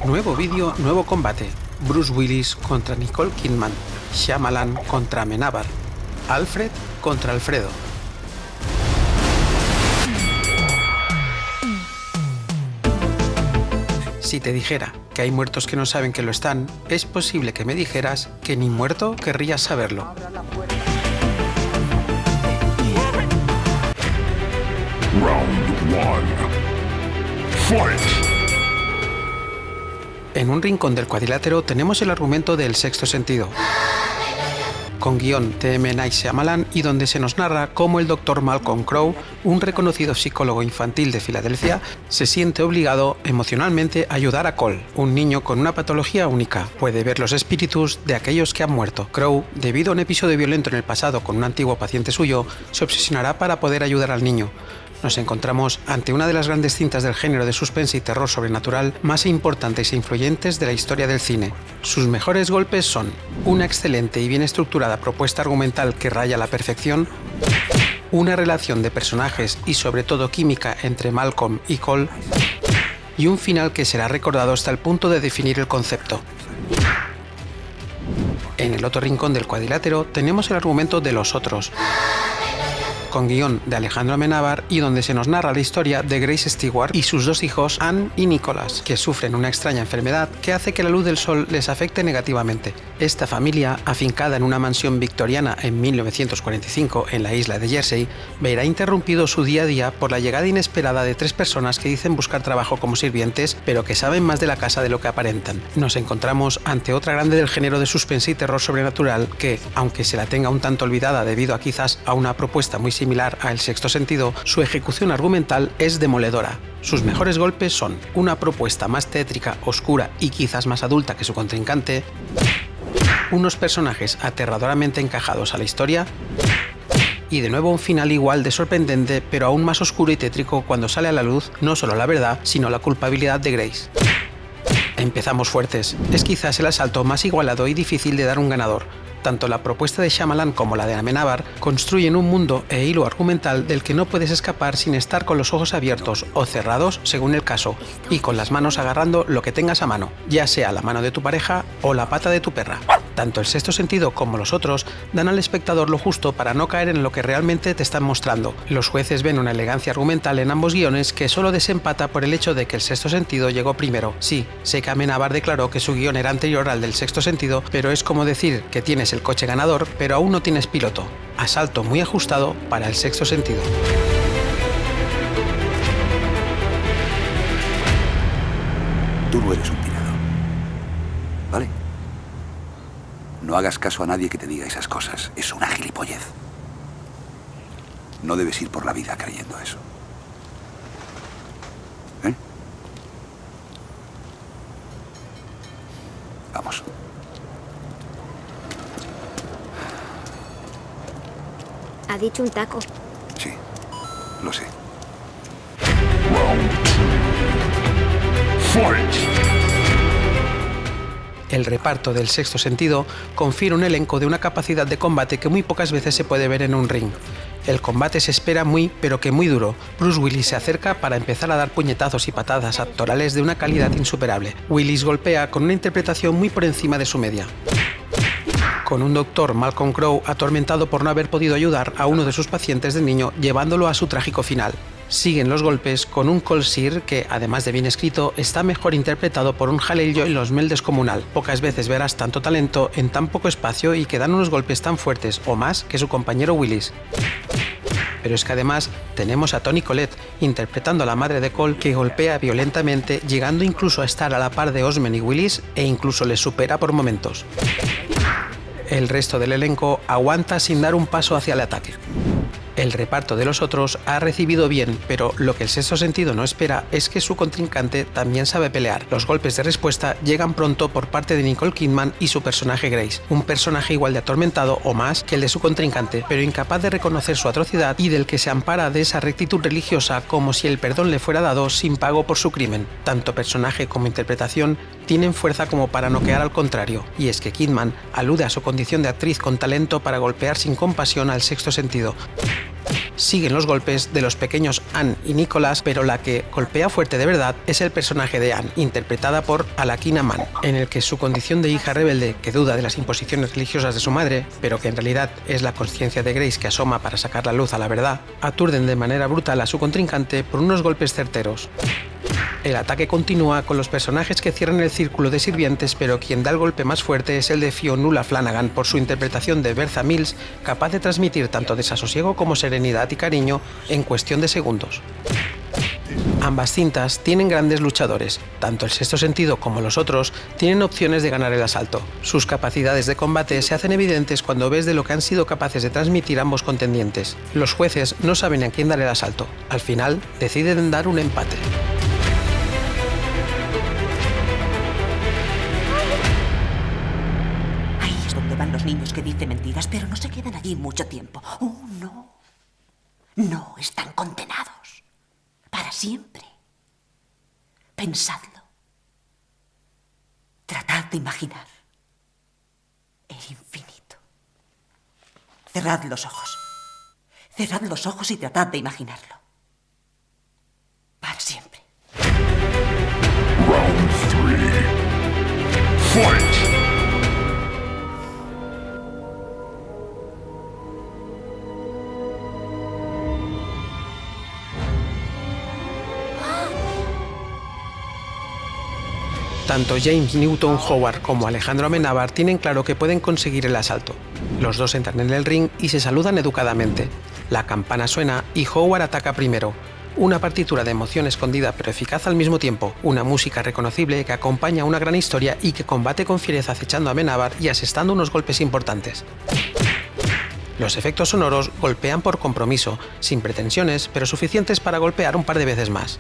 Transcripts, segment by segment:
Nuevo vídeo, nuevo combate. Bruce Willis contra Nicole Kidman. Shyamalan contra Amenábar. Alfred contra Alfredo. Si te dijera que hay muertos que no saben que lo están, es posible que me dijeras que ni muerto querrías saberlo. Round 1. Fight! En un rincón del cuadrilátero tenemos el argumento del Sexto Sentido, con guión de M. Night Shyamalan y donde se nos narra cómo el Dr. Malcolm Crowe, un reconocido psicólogo infantil de Filadelfia, se siente obligado emocionalmente a ayudar a Cole, un niño con una patología única. Puede ver los espíritus de aquellos que han muerto. Crowe, debido a un episodio violento en el pasado con un antiguo paciente suyo, se obsesionará para poder ayudar al niño. Nos encontramos ante una de las grandes cintas del género de suspense y terror sobrenatural más importantes e influyentes de la historia del cine. Sus mejores golpes son una excelente y bien estructurada propuesta argumental que raya la perfección, una relación de personajes y sobre todo química entre Malcolm y Cole, y un final que será recordado hasta el punto de definir el concepto. En el otro rincón del cuadrilátero tenemos el argumento de Los Otros, con guión de Alejandro Amenábar y donde se nos narra la historia de Grace Stewart y sus dos hijos Anne y Nicholas, que sufren una extraña enfermedad que hace que la luz del sol les afecte negativamente. Esta familia, afincada en una mansión victoriana en 1945 en la isla de Jersey, verá interrumpido su día a día por la llegada inesperada de tres personas que dicen buscar trabajo como sirvientes, pero que saben más de la casa de lo que aparentan. Nos encontramos ante otra grande del género de suspense y terror sobrenatural que, aunque se la tenga un tanto olvidada debido a quizás a una propuesta muy similar a El Sexto Sentido, su ejecución argumental es demoledora. Sus mejores golpes son una propuesta más tétrica, oscura y quizás más adulta que su contrincante, unos personajes aterradoramente encajados a la historia y de nuevo un final igual de sorprendente pero aún más oscuro y tétrico cuando sale a la luz no solo la verdad sino la culpabilidad de Grace. Empezamos fuertes. Es quizás el asalto más igualado y difícil de dar un ganador. Tanto la propuesta de Shyamalan como la de Amenábar construyen un mundo e hilo argumental del que no puedes escapar sin estar con los ojos abiertos o cerrados según el caso y con las manos agarrando lo que tengas a mano, ya sea la mano de tu pareja o la pata de tu perra. Tanto El Sexto Sentido como Los Otros dan al espectador lo justo para no caer en lo que realmente te están mostrando. Los jueces ven una elegancia argumental en ambos guiones que solo desempata por el hecho de que El Sexto Sentido llegó primero. Sí, sé que Amenábar declaró que su guión era anterior al del Sexto Sentido, pero es como decir que tienes el coche ganador, pero aún no tienes piloto. Asalto muy ajustado para El Sexto Sentido. Tú no eres un tirano, ¿vale? No hagas caso a nadie que te diga esas cosas. Es una gilipollez. No debes ir por la vida creyendo eso. ¿Eh? Vamos. Ha dicho un taco. Sí, lo sé. Round 2. Fight! El reparto del Sexto Sentido confiere un elenco de una capacidad de combate que muy pocas veces se puede ver en un ring. El combate se espera muy, pero que muy duro. Bruce Willis se acerca para empezar a dar puñetazos y patadas actorales de una calidad insuperable. Willis golpea con una interpretación muy por encima de su media, con un Dr. Malcolm Crowe atormentado por no haber podido ayudar a uno de sus pacientes de niño, llevándolo a su trágico final. Siguen los golpes con un Cole Sear que, además de bien escrito, está mejor interpretado por un Haley Joel Osment descomunal. Pocas veces verás tanto talento en tan poco espacio y que dan unos golpes tan fuertes o más que su compañero Willis. Pero es que además tenemos a Toni Collette interpretando a la madre de Cole, que golpea violentamente, llegando incluso a estar a la par de Osment y Willis e incluso les supera por momentos. El resto del elenco aguanta sin dar un paso hacia el ataque. El reparto de Los Otros ha recibido bien, pero lo que El Sexto Sentido no espera es que su contrincante también sabe pelear. Los golpes de respuesta llegan pronto por parte de Nicole Kidman y su personaje Grace, un personaje igual de atormentado o más que el de su contrincante, pero incapaz de reconocer su atrocidad y del que se ampara de esa rectitud religiosa como si el perdón le fuera dado sin pago por su crimen. Tanto personaje como interpretación tienen fuerza como para noquear al contrario, y es que Kidman alude a su condición de actriz con talento para golpear sin compasión al Sexto Sentido. Siguen los golpes de los pequeños Anne y Nicholas, pero la que golpea fuerte de verdad es el personaje de Anne, interpretada por Alakina Mann, en el que su condición de hija rebelde que duda de las imposiciones religiosas de su madre, pero que en realidad es la conciencia de Grace que asoma para sacar la luz a la verdad, aturden de manera brutal a su contrincante por unos golpes certeros. El ataque continúa con los personajes que cierran el círculo de sirvientes, pero quien da el golpe más fuerte es el de Fionnuala Flanagan por su interpretación de Bertha Mills, capaz de transmitir tanto desasosiego como serenidad y cariño en cuestión de segundos. Ambas cintas tienen grandes luchadores, tanto el Sexto Sentido como los otros tienen opciones de ganar el asalto. Sus capacidades de combate se hacen evidentes cuando ves de lo que han sido capaces de transmitir ambos contendientes. Los jueces no saben a quién dar el asalto, al final deciden dar un empate. Van los niños que dicen mentiras, pero no se quedan allí mucho tiempo. ¡Oh, no! No, están condenados. Para siempre. Pensadlo. Tratad de imaginar el infinito. Cerrad los ojos. Cerrad los ojos y tratad de imaginarlo. Para siempre. Round 3. Fight! Tanto James Newton Howard como Alejandro Amenábar tienen claro que pueden conseguir el asalto. Los dos entran en el ring y se saludan educadamente. La campana suena y Howard ataca primero. Una partitura de emoción escondida pero eficaz al mismo tiempo, una música reconocible que acompaña una gran historia y que combate con fiereza acechando a Amenábar y asestando unos golpes importantes. Los efectos sonoros golpean por compromiso, sin pretensiones, pero suficientes para golpear un par de veces más.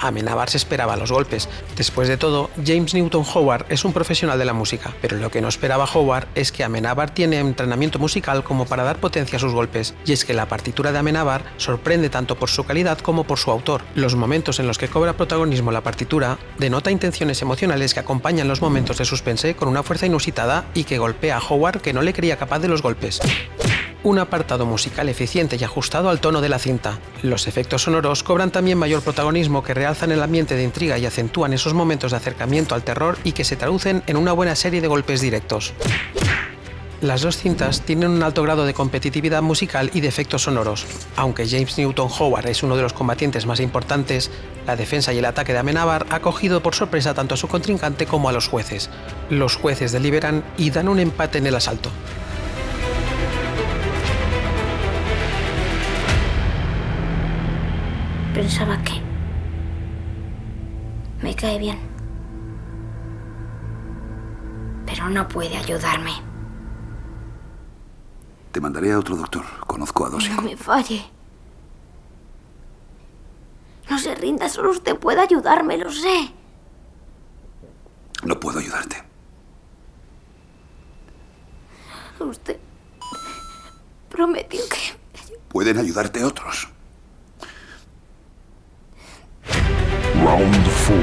Amenábar se esperaba los golpes. Después de todo, James Newton Howard es un profesional de la música, pero lo que no esperaba Howard es que Amenábar tiene entrenamiento musical como para dar potencia a sus golpes, y es que la partitura de Amenábar sorprende tanto por su calidad como por su autor. Los momentos en los que cobra protagonismo la partitura denota intenciones emocionales que acompañan los momentos de suspense con una fuerza inusitada y que golpea a Howard que no le creía capaz de los golpes. Un apartado musical eficiente y ajustado al tono de la cinta. Los efectos sonoros cobran también mayor protagonismo que realzan el ambiente de intriga y acentúan esos momentos de acercamiento al terror y que se traducen en una buena serie de golpes directos. Las dos cintas tienen un alto grado de competitividad musical y de efectos sonoros. Aunque James Newton Howard es uno de los combatientes más importantes, la defensa y el ataque de Amenábar ha cogido por sorpresa tanto a su contrincante como a los jueces. Los jueces deliberan y dan un empate en el asalto. Pensaba que me cae bien, pero no puede ayudarme. Te mandaré a otro doctor. Conozco a dos. No me falle. No se rinda, solo usted puede ayudarme, lo sé. No puedo ayudarte. Usted prometió que... Pueden ayudarte otros. Round 4.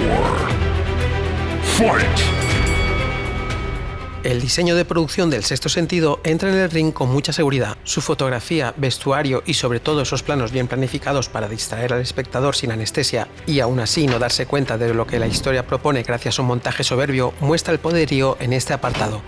Fight! El diseño de producción del Sexto Sentido entra en el ring con mucha seguridad. Su fotografía, vestuario y sobre todo esos planos bien planificados para distraer al espectador sin anestesia y aún así no darse cuenta de lo que la historia propone gracias a un montaje soberbio, muestra el poderío en este apartado.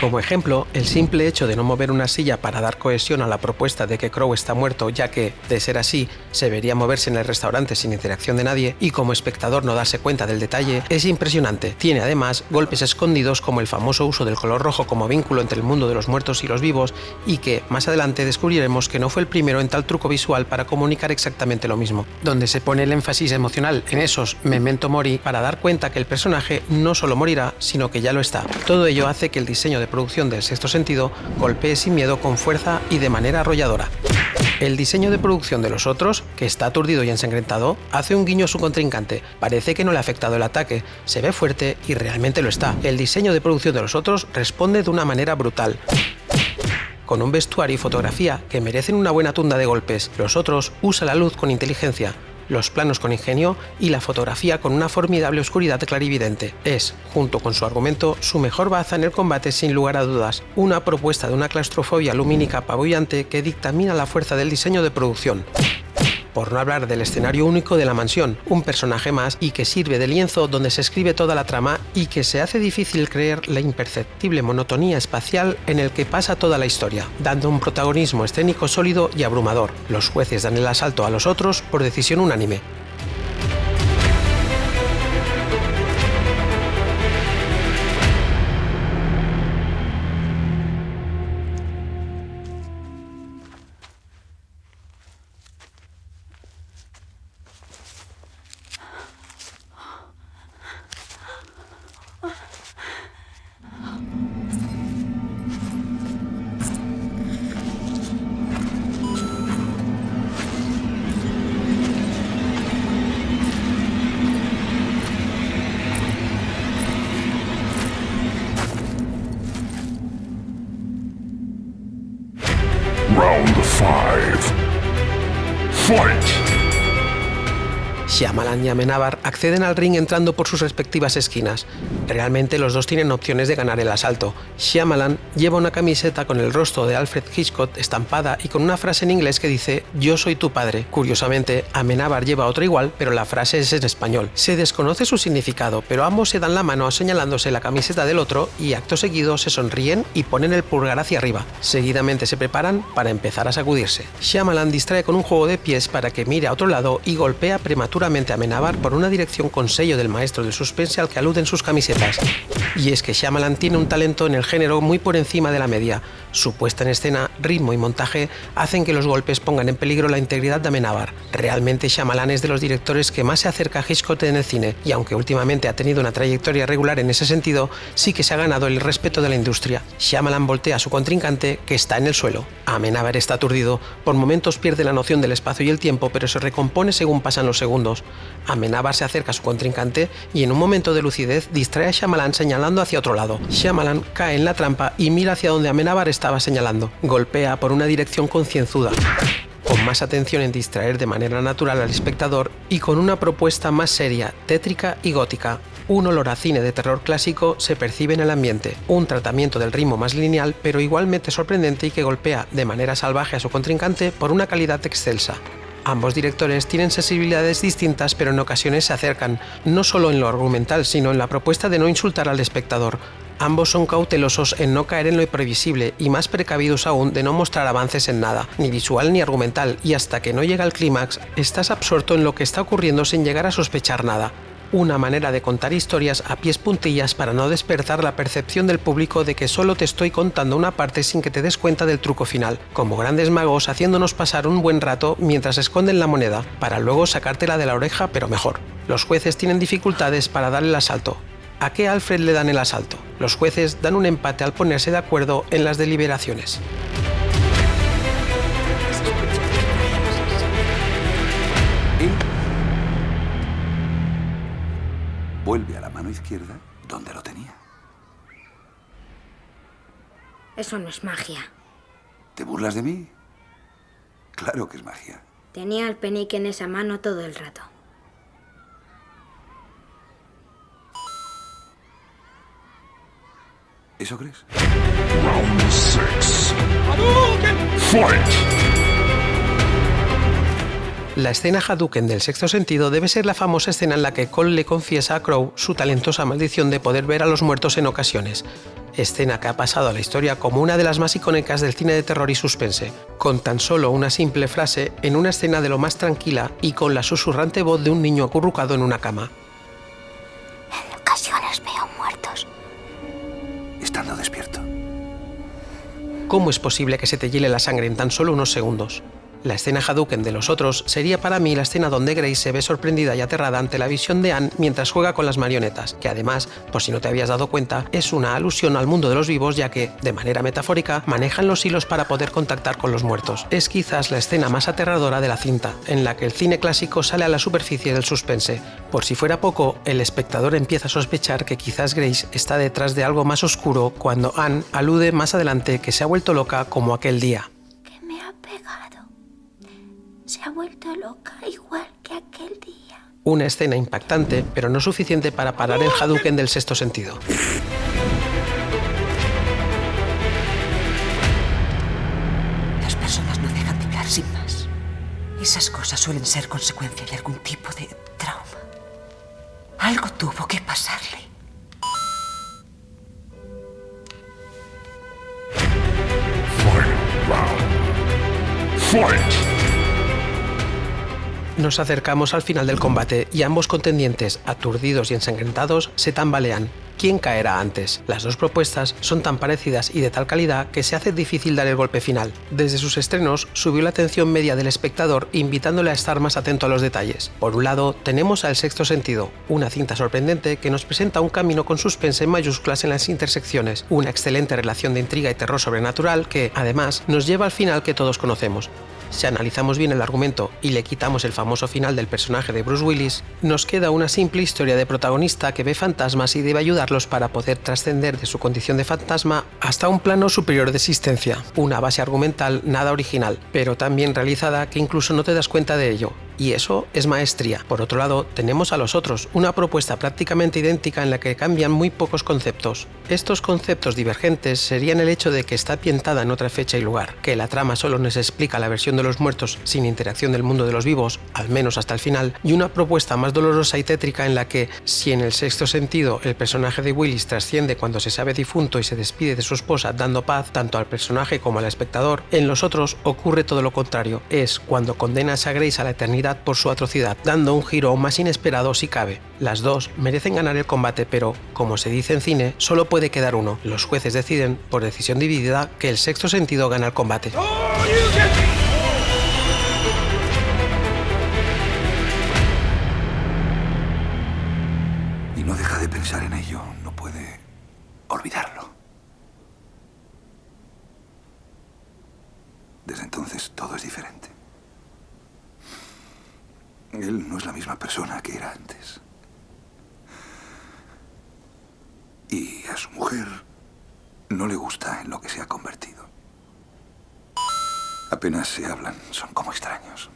Como ejemplo, el simple hecho de no mover una silla para dar cohesión a la propuesta de que Crow está muerto, ya que, de ser así, se vería moverse en el restaurante sin interacción de nadie, y como espectador no darse cuenta del detalle, es impresionante. Tiene además golpes escondidos como el famoso uso del color rojo como vínculo entre el mundo de los muertos y los vivos, y que, más adelante descubriremos que no fue el primero en tal truco visual para comunicar exactamente lo mismo, donde se pone el énfasis emocional en esos memento mori para dar cuenta que el personaje no solo morirá, sino que ya lo está. Todo ello hace que el diseño de producción del Sexto Sentido golpee sin miedo, con fuerza y de manera arrolladora. El diseño de producción de los otros, que está aturdido y ensangrentado, hace un guiño a su contrincante. Parece que no le ha afectado el ataque, se ve fuerte y realmente lo está. El diseño de producción de los otros responde de una manera brutal, con un vestuario y fotografía que merecen una buena tunda de golpes. Los otros usa la luz con inteligencia. los planos con ingenio y la fotografía con una formidable oscuridad clarividente. Es, junto con su argumento, su mejor baza en el combate sin lugar a dudas, una propuesta de una claustrofobia lumínica apabullante que dictamina la fuerza del diseño de producción. Por no hablar del escenario único de la mansión, un personaje más y que sirve de lienzo donde se escribe toda la trama y que se hace difícil creer la imperceptible monotonía espacial en el que pasa toda la historia, dando un protagonismo escénico sólido y abrumador. Los jueces dan el asalto a los otros por decisión unánime. Round 5. Fight! Shyamalan y Amenábar acceden al ring entrando por sus respectivas esquinas. Realmente los dos tienen opciones de ganar el asalto. Shyamalan lleva una camiseta con el rostro de Alfred Hitchcock estampada y con una frase en inglés que dice «Yo soy tu padre». Curiosamente, Amenábar lleva otra igual, pero la frase es en español. Se desconoce su significado, pero ambos se dan la mano señalándose la camiseta del otro y acto seguido se sonríen y ponen el pulgar hacia arriba. Seguidamente se preparan para empezar a sacudirse. Shyamalan distrae con un juego de pies para que mire a otro lado y golpea prematuramente a Amenábar por una dirección con sello del maestro del suspense al que aluden sus camisetas. Y es que Shyamalan tiene un talento en el género muy por encima de la media. Su puesta en escena, ritmo y montaje hacen que los golpes pongan en peligro la integridad de Amenábar. Realmente Shyamalan es de los directores que más se acerca a Hitchcock en el cine, y aunque últimamente ha tenido una trayectoria regular en ese sentido, sí que se ha ganado el respeto de la industria. Shyamalan voltea a su contrincante, que está en el suelo. Amenábar está aturdido, por momentos pierde la noción del espacio y el tiempo, pero se recompone según pasan los segundos. Amenábar se acerca a su contrincante y en un momento de lucidez distrae a Shyamalan señalando hacia otro lado. Shyamalan cae en la trampa y mira hacia donde Amenábar estaba señalando. Golpea por una dirección concienzuda, con más atención en distraer de manera natural al espectador y con una propuesta más seria, tétrica y gótica. Un olor a cine de terror clásico se percibe en el ambiente, un tratamiento del ritmo más lineal pero igualmente sorprendente y que golpea de manera salvaje a su contrincante por una calidad excelsa. Ambos directores tienen sensibilidades distintas pero en ocasiones se acercan, no solo en lo argumental sino en la propuesta de no insultar al espectador. Ambos son cautelosos en no caer en lo imprevisible y más precavidos aún de no mostrar avances en nada, ni visual ni argumental, y hasta que no llega el clímax estás absorto en lo que está ocurriendo sin llegar a sospechar nada. Una manera de contar historias a pies puntillas para no despertar la percepción del público de que solo te estoy contando una parte sin que te des cuenta del truco final, como grandes magos haciéndonos pasar un buen rato mientras esconden la moneda, para luego sacártela de la oreja pero mejor. Los jueces tienen dificultades para dar el asalto. ¿A qué Alfred le dan el asalto? Los jueces dan un empate al ponerse de acuerdo en las deliberaciones. Vuelve a la mano izquierda donde lo tenía. Eso no es magia. ¿Te burlas de mí? Claro que es magia. Tenía el penique en esa mano todo el rato. ¿Eso crees? Round 6. Fight! La escena Hadouken del Sexto Sentido debe ser la famosa escena en la que Cole le confiesa a Crow su talentosa maldición de poder ver a los muertos en ocasiones. Escena que ha pasado a la historia como una de las más icónicas del cine de terror y suspense, con tan solo una simple frase en una escena de lo más tranquila y con la susurrante voz de un niño acurrucado en una cama. En ocasiones veo muertos. Estando despierto. ¿Cómo es posible que se te hiele la sangre en tan solo unos segundos? La escena Hadouken de los otros sería para mí la escena donde Grace se ve sorprendida y aterrada ante la visión de Anne mientras juega con las marionetas, que además, por si no te habías dado cuenta, es una alusión al mundo de los vivos ya que, de manera metafórica, manejan los hilos para poder contactar con los muertos. Es quizás la escena más aterradora de la cinta, en la que el cine clásico sale a la superficie del suspense. Por si fuera poco, el espectador empieza a sospechar que quizás Grace está detrás de algo más oscuro cuando Anne alude más adelante que se ha vuelto loca como aquel día. ¿Qué me ha pegado? Se ha vuelto loca igual que aquel día. Una escena impactante, pero no suficiente para parar el Hadouken del sexto sentido. Las personas no dejan de hablar sin más. Esas cosas suelen ser consecuencia de algún tipo de trauma. Algo tuvo que pasarle. Final round. Fight! Nos acercamos al final del combate y ambos contendientes, aturdidos y ensangrentados, se tambalean. ¿Quién caerá antes? Las dos propuestas son tan parecidas y de tal calidad que se hace difícil dar el golpe final. Desde sus estrenos subió la atención media del espectador, invitándole a estar más atento a los detalles. Por un lado, tenemos a El Sexto Sentido, una cinta sorprendente que nos presenta un camino con suspense en mayúsculas en las intersecciones, una excelente relación de intriga y terror sobrenatural que, además, nos lleva al final que todos conocemos. Si analizamos bien el argumento y le quitamos el famoso final del personaje de Bruce Willis, nos queda una simple historia de protagonista que ve fantasmas y debe ayudarlos para poder trascender de su condición de fantasma hasta un plano superior de existencia. Una base argumental nada original, pero tan bien realizada que incluso no te das cuenta de ello. Y eso es maestría. Por otro lado, tenemos a Los Otros, una propuesta prácticamente idéntica en la que cambian muy pocos conceptos. Estos conceptos divergentes serían el hecho de que está ambientada en otra fecha y lugar, que la trama solo nos explica la versión de los muertos sin interacción del mundo de los vivos, al menos hasta el final, y una propuesta más dolorosa y tétrica en la que, si en El Sexto Sentido el personaje de Willis trasciende cuando se sabe difunto y se despide de su esposa dando paz tanto al personaje como al espectador, en Los Otros ocurre todo lo contrario. Es cuando condenas a Grace a la eternidad por su atrocidad, dando un giro aún más inesperado si cabe. Las dos merecen ganar el combate, pero, como se dice en cine, solo puede quedar uno. Los jueces deciden, por decisión dividida, que El Sexto Sentido gana el combate. Y no deja de pensar en ello, no puede olvidarlo. Desde entonces todo es diferente. Él no es la misma persona que era antes. Y a su mujer no le gusta en lo que se ha convertido. Apenas se hablan, son como extraños.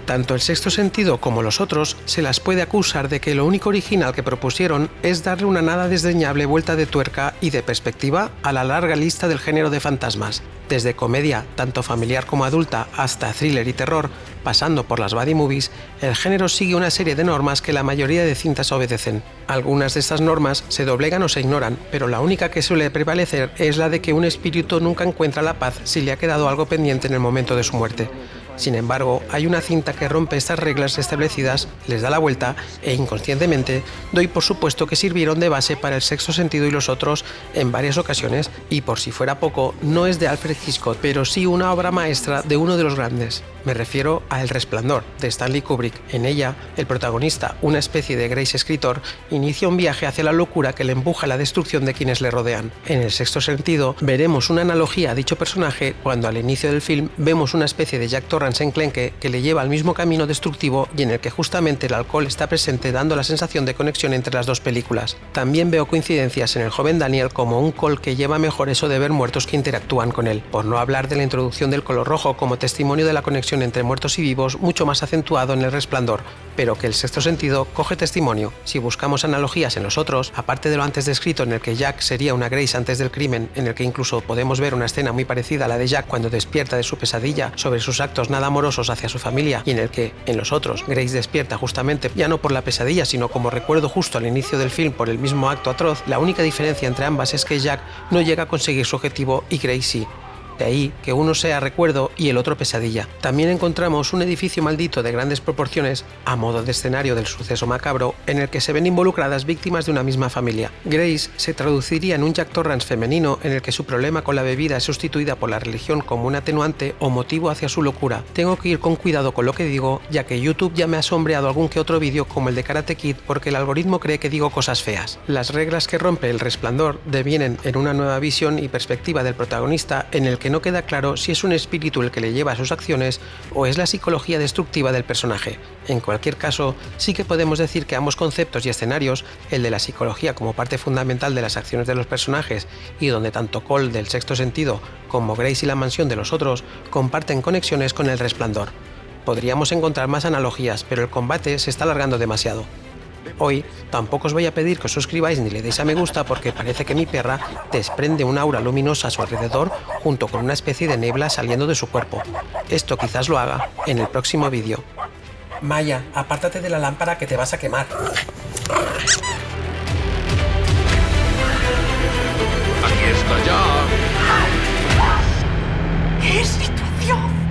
Tanto El Sexto Sentido como Los Otros se las puede acusar de que lo único original que propusieron es darle una nada desdeñable vuelta de tuerca y de perspectiva a la larga lista del género de fantasmas. Desde comedia, tanto familiar como adulta, hasta thriller y terror, pasando por las buddy movies, el género sigue una serie de normas que la mayoría de cintas obedecen. Algunas de estas normas se doblegan o se ignoran, pero la única que suele prevalecer es la de que un espíritu nunca encuentra la paz si le ha quedado algo pendiente en el momento de su muerte. Sin embargo, hay una cinta que rompe estas reglas establecidas, les da la vuelta e inconscientemente doy por supuesto que sirvieron de base para El Sexto Sentido y Los Otros en varias ocasiones, y por si fuera poco, no es de Alfred Hitchcock, pero sí una obra maestra de uno de los grandes. Me refiero a El Resplandor, de Stanley Kubrick. En ella, el protagonista, una especie de Grace escritor, inicia un viaje hacia la locura que le empuja a la destrucción de quienes le rodean. En El Sexto Sentido, veremos una analogía a dicho personaje cuando al inicio del film vemos una especie de Jack Torrance enclenque que le lleva al mismo camino destructivo y en el que justamente el alcohol está presente, dando la sensación de conexión entre las dos películas. También veo coincidencias en el joven Daniel como un Cole que lleva mejor eso de ver muertos que interactúan con él, por no hablar de la introducción del color rojo como testimonio de la conexión entre muertos y vivos, mucho más acentuado en El Resplandor, pero que El Sexto Sentido coge testimonio. Si buscamos analogías en Los Otros, aparte de lo antes descrito en el que Jack sería una Grace antes del crimen, en el que incluso podemos ver una escena muy parecida a la de Jack cuando despierta de su pesadilla sobre sus actos nada amorosos hacia su familia, y en el que, en Los Otros, Grace despierta justamente ya no por la pesadilla, sino como recuerdo justo al inicio del film por el mismo acto atroz, la única diferencia entre ambas es que Jack no llega a conseguir su objetivo y Grace sí. De ahí que uno sea recuerdo y el otro pesadilla. También encontramos un edificio maldito de grandes proporciones, a modo de escenario del suceso macabro, en el que se ven involucradas víctimas de una misma familia. Grace se traduciría en un Jack Torrance femenino en el que su problema con la bebida es sustituida por la religión como un atenuante o motivo hacia su locura. Tengo que ir con cuidado con lo que digo, ya que YouTube ya me ha sombreado algún que otro vídeo como el de Karate Kid porque el algoritmo cree que digo cosas feas. Las reglas que rompe El Resplandor devienen en una nueva visión y perspectiva del protagonista en el que no queda claro si es un espíritu el que le lleva a sus acciones o es la psicología destructiva del personaje. En cualquier caso, sí que podemos decir que ambos conceptos y escenarios, el de la psicología como parte fundamental de las acciones de los personajes y donde tanto Cole del Sexto Sentido como Grace y la mansión de los otros comparten conexiones con El Resplandor. Podríamos encontrar más analogías, pero el combate se está alargando demasiado. Hoy tampoco os voy a pedir que os suscribáis ni le deis a me gusta porque parece que mi perra desprende una aura luminosa a su alrededor junto con una especie de niebla saliendo de su cuerpo. Esto quizás lo haga en el próximo vídeo. Maya, apártate de la lámpara que te vas a quemar. Aquí está ya. ¡Qué situación!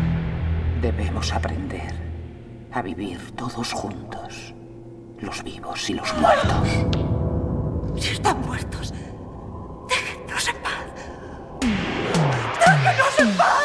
Debemos aprender a vivir todos juntos, los vivos y los muertos. Si están muertos, déjennos en paz. ¡Déjennos en paz!